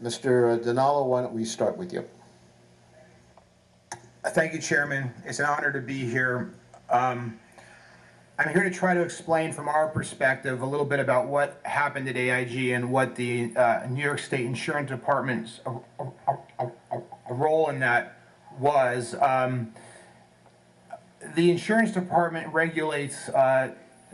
Mr. Donalo, why don't we start with you? Thank you, Chairman. It's an honor to be here. I'm here to try to explain from our perspective a little bit about what happened at AIG and what the New York State Insurance Department's role in that was. The insurance department regulates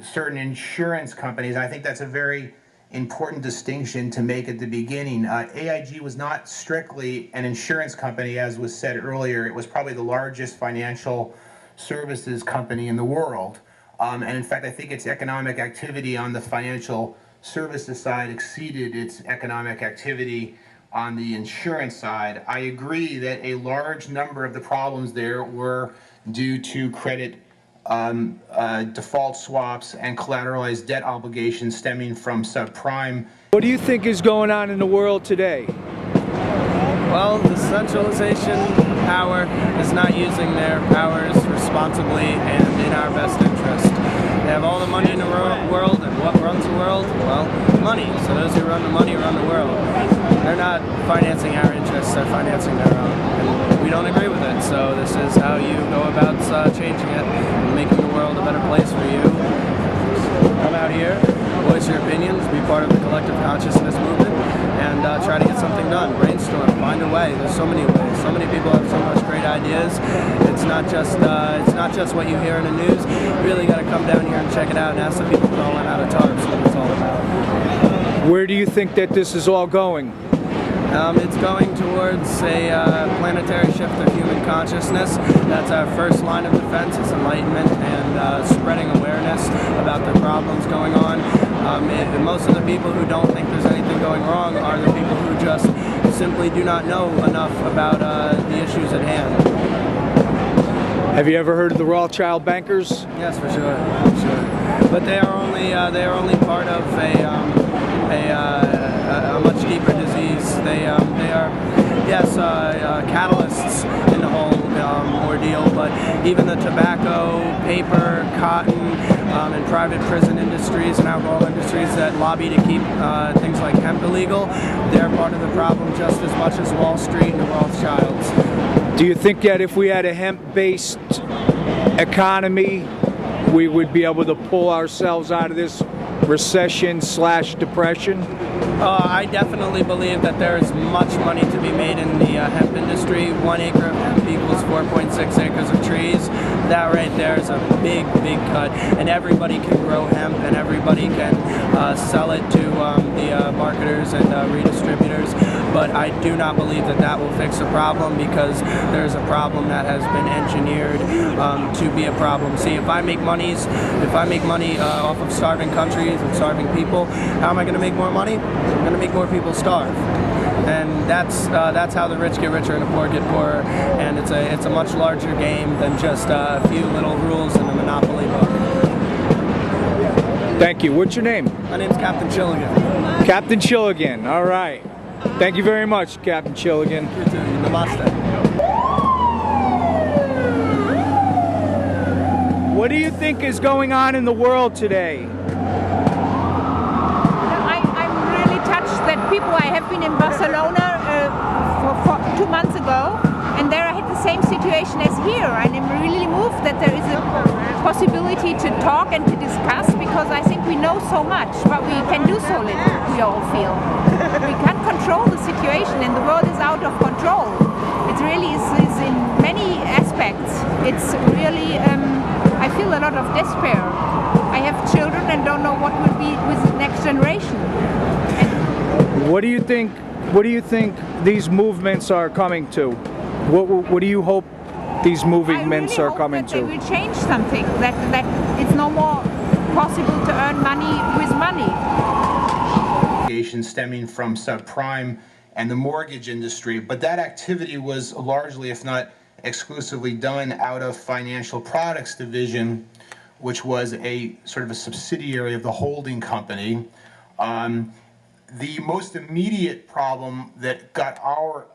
certain insurance companies. I think that's a very important distinction to make at the beginning. AIG was not strictly an insurance company, as was said earlier. It was probably the largest financial services company in the world. And in fact, I think its economic activity on the financial services side exceeded its economic activity on the insurance side. I agree that a large number of the problems there were due to credit default swaps and collateralized debt obligations stemming from subprime. What do you think is going on in the world today? Well, the centralization power is not using their powers responsibly and in our best interest. They have all the money in the world, and what runs the world? Well, money. So those who run the money run the world. They're not financing our interests, they're financing their own. And we don't agree with it, so this is how you go about changing it and making the world a better place for you. Come out here, voice your opinions, be part of the collective consciousness movement, and try to get something done. Brainstorm, find a way. There's so many ways. So many people have so much great ideas. It's not just what you hear in the news. You really got to come down here and check it out and ask the people crawling out of tarps what it's all about. Where do you think that this is all going? It's going towards a planetary shift of human consciousness. That's our first line of defense, is enlightenment and spreading awareness about the problems going on. Most of the people who don't think there's anything going wrong are the people who just simply do not know enough about the issues at hand. Have you ever heard of the Rothschild bankers? Yes, for sure. But they are only part of a much deeper disease. They are, yes, catalysts in the whole ordeal, but even the tobacco, paper, cotton, and private prison industries and alcohol industries that lobby to keep things like hemp illegal, they're part of the problem just as much as Wall Street and the Rothschilds. Do you think that if we had a hemp-based economy, we would be able to pull ourselves out of this recession/depression? I definitely believe that there is much money to be made in the hemp industry. 1 acre of hemp equals 4.6 acres of trees. That right there is a big cut. And everybody can grow hemp, and everybody can sell it to the marketers and redistributors. But I do not believe that that will fix the problem, because there's a problem that has been engineered to be a problem. See, if I make money off of starving countries and starving people, how am I going to make more money? I'm going to make more people starve. And that's how the rich get richer and the poor get poorer. And it's a much larger game than just a few little rules in the Monopoly book. Thank you. What's your name? My name's Captain Chilligan. Captain Chilligan. All right. Thank you very much, Captain Chilligan. You too. Namaste. What do you think is going on in the world today? That people, I have been in Barcelona for 2 months ago, and there I had the same situation as here, and I'm really moved that there is a possibility to talk and to discuss, because I think we know so much, but we can do so little, we all feel. We can't control the situation, and the world is out of control. It really is in many aspects. It's really, I feel a lot of despair. I have children and don't know what will be with the next generation. What do you think these movements are coming to? What do you hope these movements are coming to? I really hope that they will change something, that it's no more possible to earn money with money. Stemming from subprime and the mortgage industry, but that activity was largely, if not exclusively, done out of Financial Products Division, which was a sort of a subsidiary of the holding company. The most immediate problem that got our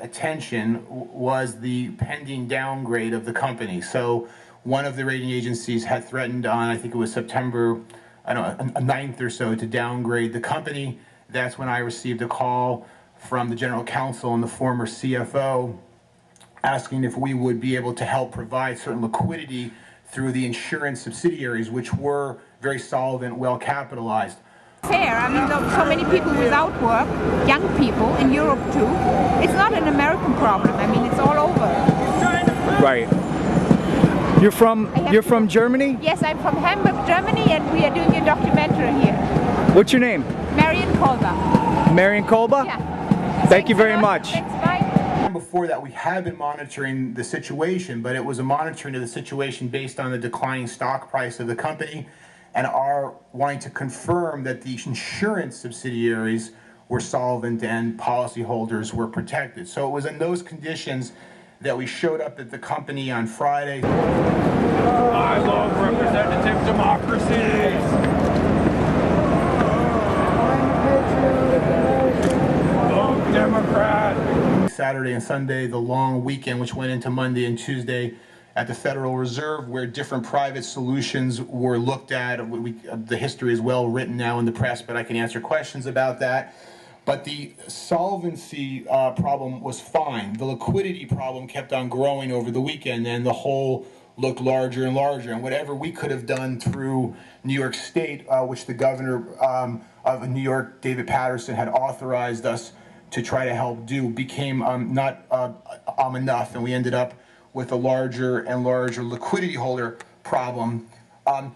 attention was the pending downgrade of the company. So one of the rating agencies had threatened on, I think it was September, 9th or so, to downgrade the company. That's when I received a call from the general counsel and the former CFO asking if we would be able to help provide certain liquidity through the insurance subsidiaries, which were very solvent, well capitalized. Fair. I mean, so many people without work, young people in Europe too. It's not an American problem. I mean, it's all over. Right. You're from Germany? Yes, I'm from Hamburg, Germany, and we are doing a documentary here. What's your name? Marion Kolber. Marion Kolba? Yeah. Thank you very a lot. much. Thanks, bye. Before that, we have been monitoring the situation, but it was a monitoring of the situation based on the declining stock price of the company and are wanting to confirm that the insurance subsidiaries were solvent and policyholders were protected. So it was in those conditions that we showed up at the company on Friday. I love representative democracy. Vote Democrat. Saturday and Sunday, the long weekend, which went into Monday and Tuesday at the Federal Reserve, where different private solutions were looked at. The history is well written now in the press, but I can answer questions about that. But the solvency problem was fine. The liquidity problem kept on growing over the weekend, and the hole looked larger and larger. And whatever we could have done through New York State, which the governor of New York, David Patterson, had authorized us to try to help do, became not enough, and we ended up with a larger and larger liquidity holder problem.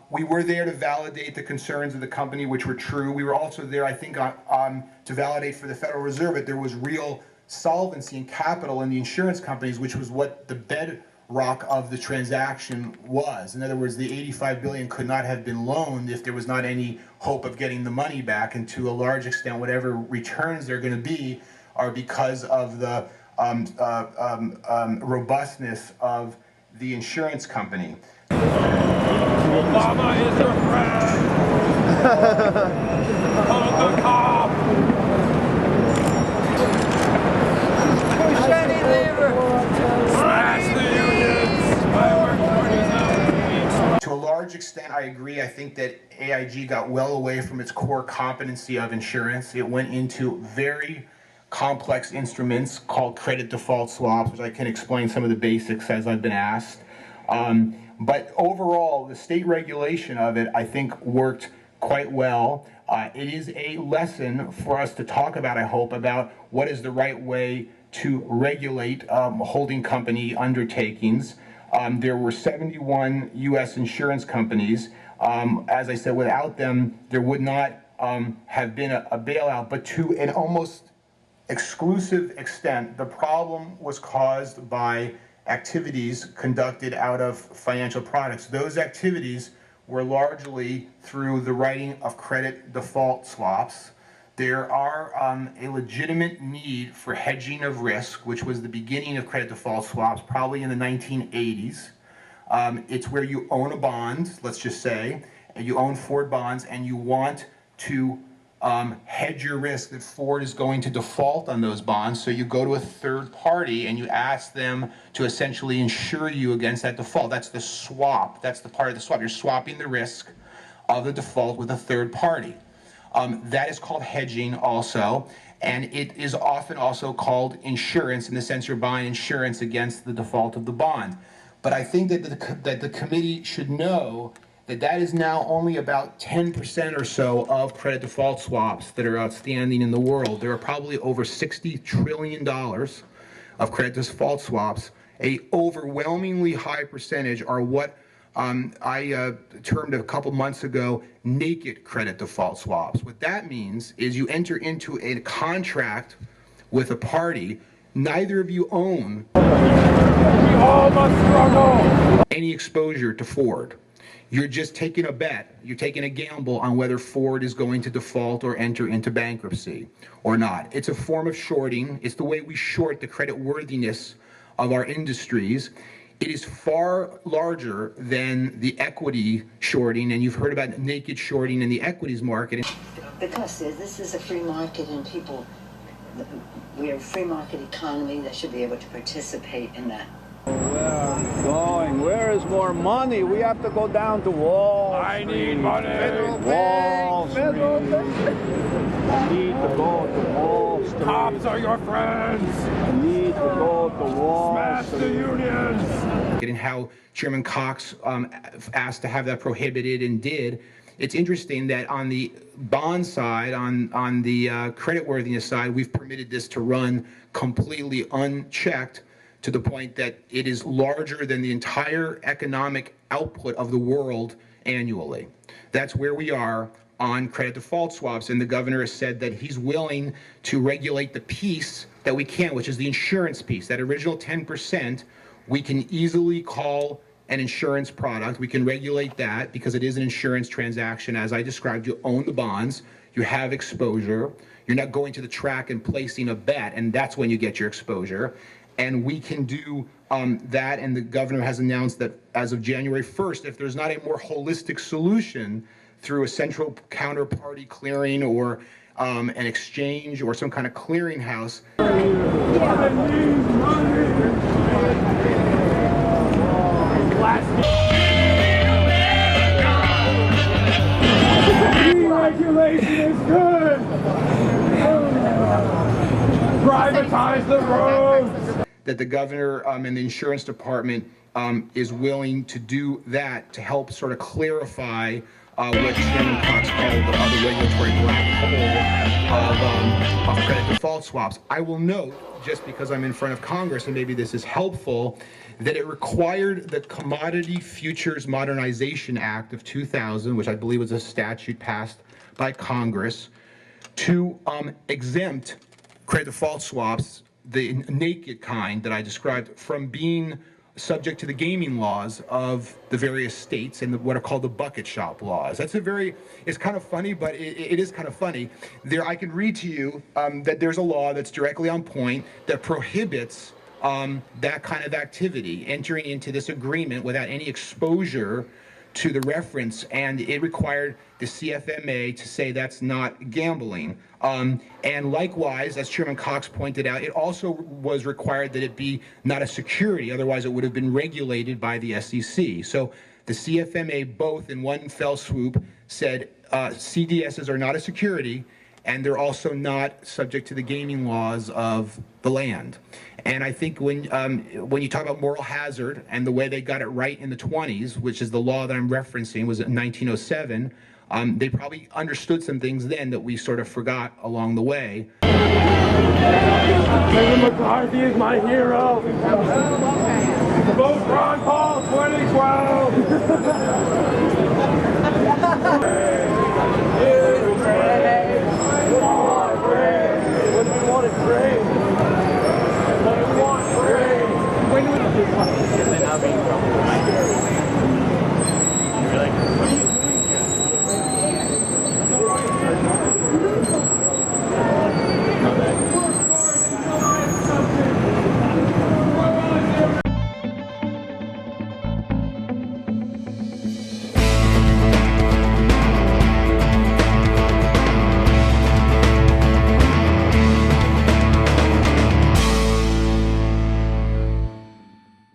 We were there to validate the concerns of the company, which were true. We were also there, I think, to validate for the Federal Reserve that there was real solvency and capital in the insurance companies, which was what the bedrock of the transaction was. In other words, the $85 billion could not have been loaned if there was not any hope of getting the money back, and to a large extent, whatever returns they're going to be are because of the robustness of the insurance company. Obama is your friend. Call the cop. Push any lever. Smash the unions. My work 40s. To a large extent, I agree. I think that AIG got well away from its core competency of insurance. It went into very complex instruments called credit default swaps, which I can explain some of the basics as I've been asked. But overall, the state regulation of it, I think, worked quite well. It is a lesson for us to talk about, I hope, about what is the right way to regulate holding company undertakings. There were 71 U.S. insurance companies. As I said, without them, there would not have been a bailout, but to an almost exclusive extent, the problem was caused by activities conducted out of financial products. Those activities were largely through the writing of credit default swaps. There are a legitimate need for hedging of risk, which was the beginning of credit default swaps, probably in the 1980s. It's where you own a bond, let's just say, and you own Ford bonds, and you want to hedge your risk that Ford is going to default on those bonds. So you go to a third party and you ask them to essentially insure you against that default. That's the swap. That's the part of the swap. You're swapping the risk of the default with a third party. That is called hedging also, and it is often also called insurance in the sense you're buying insurance against the default of the bond. But I think that the committee should know that is now only about 10% or so of credit default swaps that are outstanding in the world. There are probably over $60 trillion of credit default swaps. A overwhelmingly high percentage are what I termed a couple months ago naked credit default swaps. What that means is you enter into a contract with a party, neither of you own We all must struggle. any exposure to Ford. You're just taking a bet. You're taking a gamble on whether Ford is going to default or enter into bankruptcy or not. It's a form of shorting. It's the way we short the credit worthiness of our industries. It is far larger than the equity shorting, and you've heard about naked shorting in the equities market. Because this is a free market and we're a free market economy that should be able to participate in that. Where is more money? We have to go down to Wall Street. I need money. Wall Street. We need to go to Wall Street. history. cops are your friends. The need to go to Wall Smash the Street. unions. And how Chairman Cox asked to have that prohibited and did. It's interesting that on the bond side, on the creditworthiness side, we've permitted this to run completely unchecked to the point that it is larger than the entire economic output of the world annually. That's where we are on credit default swaps, and the governor has said that he's willing to regulate the piece that we can, which is the insurance piece. That original 10%, we can easily call an insurance product. We can regulate that because it is an insurance transaction. As I described, you own the bonds, you have exposure, you're not going to the track and placing a bet, and that's when you get your exposure. And we can do that, and the governor has announced that as of January 1st, if there's not a more holistic solution through a central counterparty clearing or an exchange or some kind of clearinghouse. Deregulation is good. Privatize the roads. That the governor and the insurance department is willing to do that to help sort of clarify what Chairman Cox called the regulatory black hole of credit default swaps. I will note, just because I'm in front of Congress, and maybe this is helpful, that it required the Commodity Futures Modernization Act of 2000, which I believe was a statute passed by Congress, to exempt credit default swaps, the naked kind that I described, from being subject to the gaming laws of the various states and what are called the bucket shop laws. That's it's kind of funny, but it is kind of funny. I can read to you that there's a law that's directly on point that prohibits that kind of activity, entering into this agreement without any exposure to the reference, and it required the CFMA to say that's not gambling. And likewise, as Chairman Cox pointed out, it also was required that it be not a security, otherwise it would have been regulated by the SEC. So the CFMA both in one fell swoop said CDSs are not a security, and they're also not subject to the gaming laws of the land. And I think when you talk about moral hazard and the way they got it right in the 20s, which is the law that I'm referencing, was in 1907, they probably understood some things then that we sort of forgot along the way. President McCarthy is my hero. Vote Ron Paul 2012. What do we want to trade?